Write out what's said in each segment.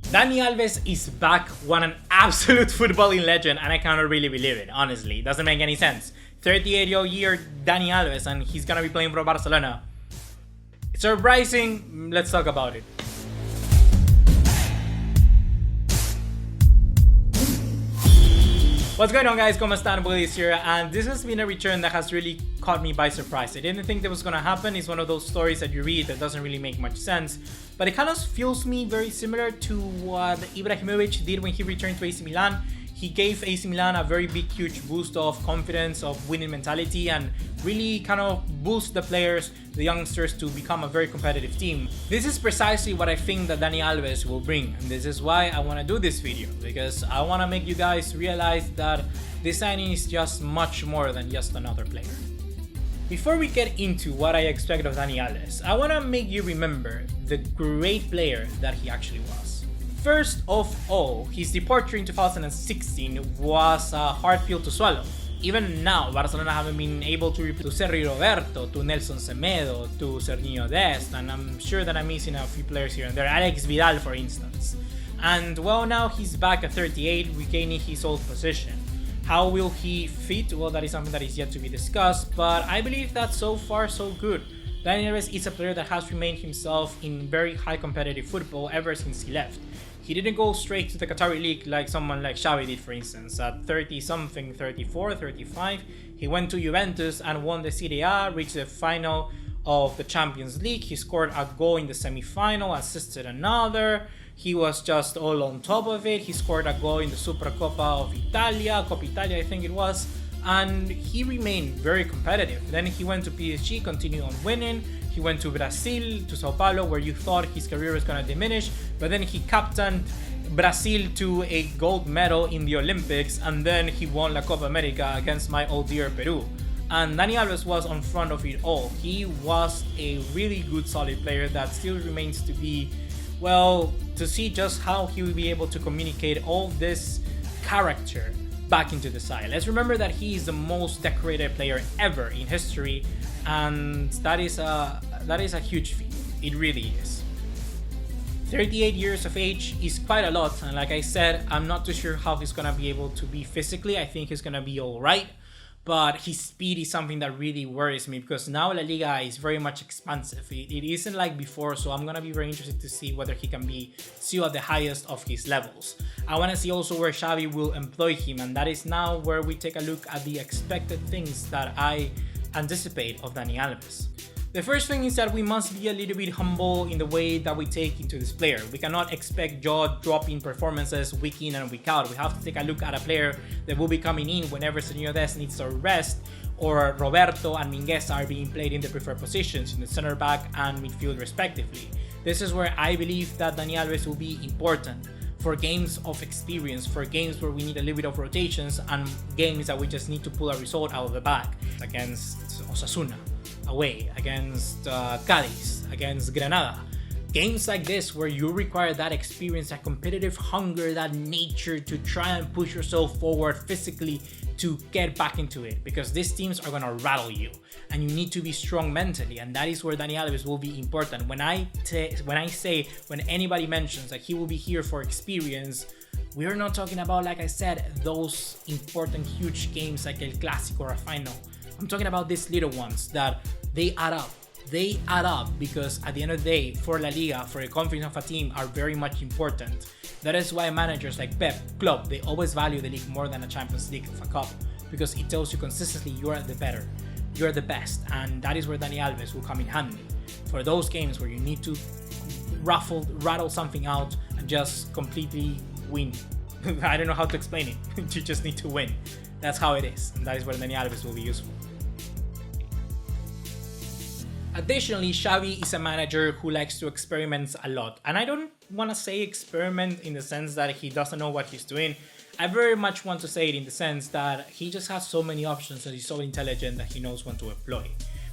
Dani Alves is back. What an absolute footballing legend, and I cannot really believe it, honestly. It doesn't make any sense. 38-year Dani Alves, and he's gonna be playing for Barcelona. It's surprising. Let's talk about it. What's going on, guys? ¿Cómo están? BugaLuis here, and this has been a return that has really caught me by surprise. I didn't think that was gonna happen. It's one of those stories that you read that doesn't really make much sense, but it kind of feels me very similar to what Ibrahimovic did when he returned to AC Milan. He gave AC Milan a very big, huge boost of confidence, of winning mentality, and really kind of boost the players, the youngsters, to become a very competitive team. This is precisely what I think that Dani Alves will bring, and this is why I want to do this video, because I want to make you guys realize that this signing is just much more than just another player. Before we get into what I expect of Dani Alves, I want to make you remember the great player that he actually was. First of all, his departure in 2016 was a hard pill to swallow. Even now, Barcelona haven't been able to replace Sergi Roberto, to Nelson Semedo, to Serginho Dest, and I'm sure that I'm missing a few players here and there, Alex Vidal for instance. And well, now he's back at 38, regaining his old position. How will he fit? Well, that is something that is yet to be discussed, but I believe that so far so good. Dani Alves is a player that has remained himself in very high competitive football ever since he left. He didn't go straight to the Qatari League like someone like Xavi did, for instance. At 30-something, 34, 35, he went to Juventus and won the Serie A, reached the final of the Champions League. He scored a goal in the semi-final, assisted another. He was just all on top of it. He scored a goal in the Supercoppa of Italia, Coppa Italia I think it was, and he remained very competitive. Then he went to PSG, continued on winning. He went to Brazil, to Sao Paulo, where you thought his career was going to diminish, but then he captained Brazil to a gold medal in the Olympics, and then he won La Copa America against my old dear Peru. And Dani Alves was on front of it all. He was a really good, solid player that still remains to be, well, to see just how he will be able to communicate all this character back into the side. Let's remember that he is the most decorated player ever in history, and that is a huge feat. It really is. 38 years of age is quite a lot, and like I said, I'm not too sure how he's gonna be able to be physically. I think he's gonna be alright, but his speed is something that really worries me, because now La Liga is very much expansive. It isn't like before, so I'm gonna be very interested to see whether he can be still at the highest of his levels. I want to see also where Xavi will employ him, and that is now where we take a look at the expected things that I anticipate of Dani Alves. The first thing is that we must be a little bit humble in the way that we take into this player. We cannot expect jaw-dropping performances week in and week out. We have to take a look at a player that will be coming in whenever Serginho Dest needs a rest, or Roberto and Mingueza are being played in the preferred positions, in the center back and midfield respectively. This is where I believe that Dani Alves will be important. For games of experience, for games where we need a little bit of rotations, and games that we just need to pull a result out of the bag. Against Osasuna, away, against Cadiz, against Granada. Games like this where you require that experience, that competitive hunger, that nature to try and push yourself forward physically to get back into it, because these teams are gonna rattle you and you need to be strong mentally, and that is where Dani Alves will be important. When anybody mentions that he will be here for experience, we are not talking about, like I said, those important huge games like El Clásico or a final. I'm talking about these little ones that they add up. They add up, because at the end of the day, for La Liga, for the confidence of a team, are very much important. That is why managers like Pep, Klopp, they always value the league more than a Champions League of a cup, because it tells you consistently you are the better, you are the best, and that is where Dani Alves will come in handy. For those games where you need to rattle something out and just completely win. I don't know how to explain it. You just need to win. That's how it is, and that is where Dani Alves will be useful. Additionally, Xavi is a manager who likes to experiment a lot, and I don't want to say experiment in the sense that he doesn't know what he's doing. I very much want to say it in the sense that he just has so many options and he's so intelligent that he knows when to employ.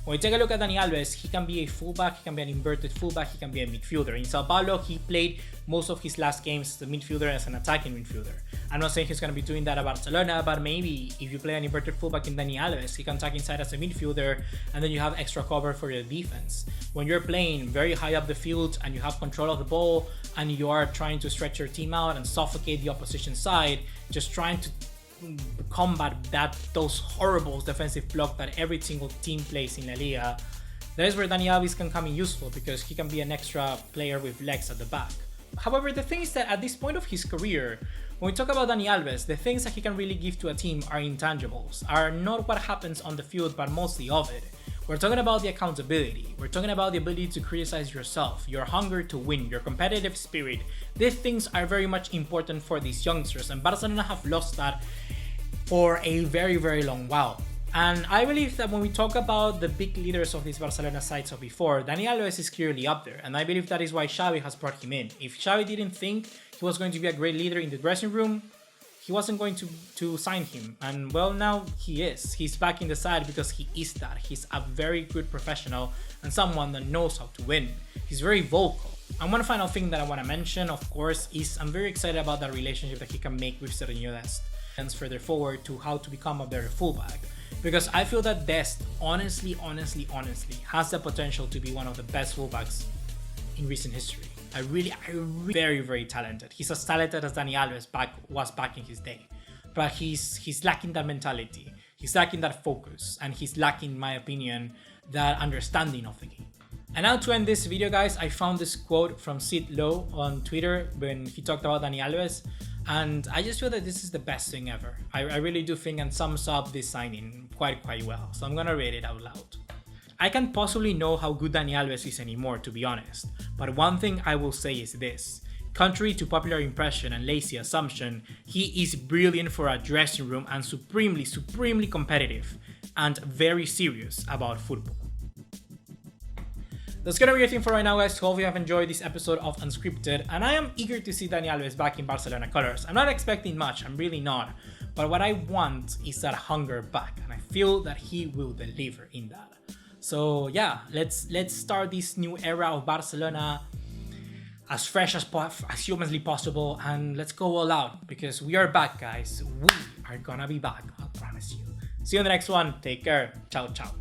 When we take a look at Dani Alves, he can be a fullback, he can be an inverted fullback, he can be a midfielder. In Sao Paulo, he played most of his last games as a midfielder, as an attacking midfielder. I'm not saying he's going to be doing that at Barcelona, but maybe if you play an inverted fullback in Dani Alves, he can attack inside as a midfielder, and then you have extra cover for your defense. When you're playing very high up the field and you have control of the ball and you are trying to stretch your team out and suffocate the opposition side, just trying to combat those horrible defensive block that every single team plays in La Liga, that is where Dani Alves can come in useful, because he can be an extra player with legs at the back. However, the thing is that at this point of his career, when we talk about Dani Alves, the things that he can really give to a team are intangibles, are not what happens on the field, but mostly of it. We're talking about the accountability, we're talking about the ability to criticize yourself, your hunger to win, your competitive spirit. These things are very much important for these youngsters, and Barcelona have lost that for a very, very long while. And I believe that when we talk about the big leaders of this Barcelona side of before, Dani Alves is clearly up there, and I believe that is why Xavi has brought him in. If Xavi didn't think he was going to be a great leader in the dressing room, he wasn't going to sign him. And well, now he is. He's back in the side because he is that. He's a very good professional and someone that knows how to win. He's very vocal. And one final thing that I want to mention, of course, is I'm very excited about that relationship that he can make with Sergio Dest and further forward to how to become a better fullback. Because I feel that Dest honestly has the potential to be one of the best fullbacks in recent history. Very, very talented. He's as talented as Dani Alves was back in his day. But he's lacking that mentality. He's lacking that focus. And he's lacking, in my opinion, that understanding of the game. And now to end this video, guys, I found this quote from Sid Lowe on Twitter when he talked about Dani Alves. And I just feel that this is the best thing ever. I really do think and sums up this signing quite well. So I'm gonna read it out loud. I can't possibly know how good Dani Alves is anymore, to be honest. But one thing I will say is this. Contrary to popular impression and lazy assumption, he is brilliant for a dressing room and supremely competitive and very serious about football. That's gonna be everything for right now, guys. Hope you have enjoyed this episode of Unscripted, and I am eager to see Dani Alves back in Barcelona colors. I'm not expecting much, I'm really not, but what I want is that hunger back, and I feel that he will deliver in that. So yeah, let's start this new era of Barcelona as fresh as humanly possible, and let's go all out, because we are back, guys. We are gonna be back, I promise you. See you in the next one. Take care. Ciao, ciao.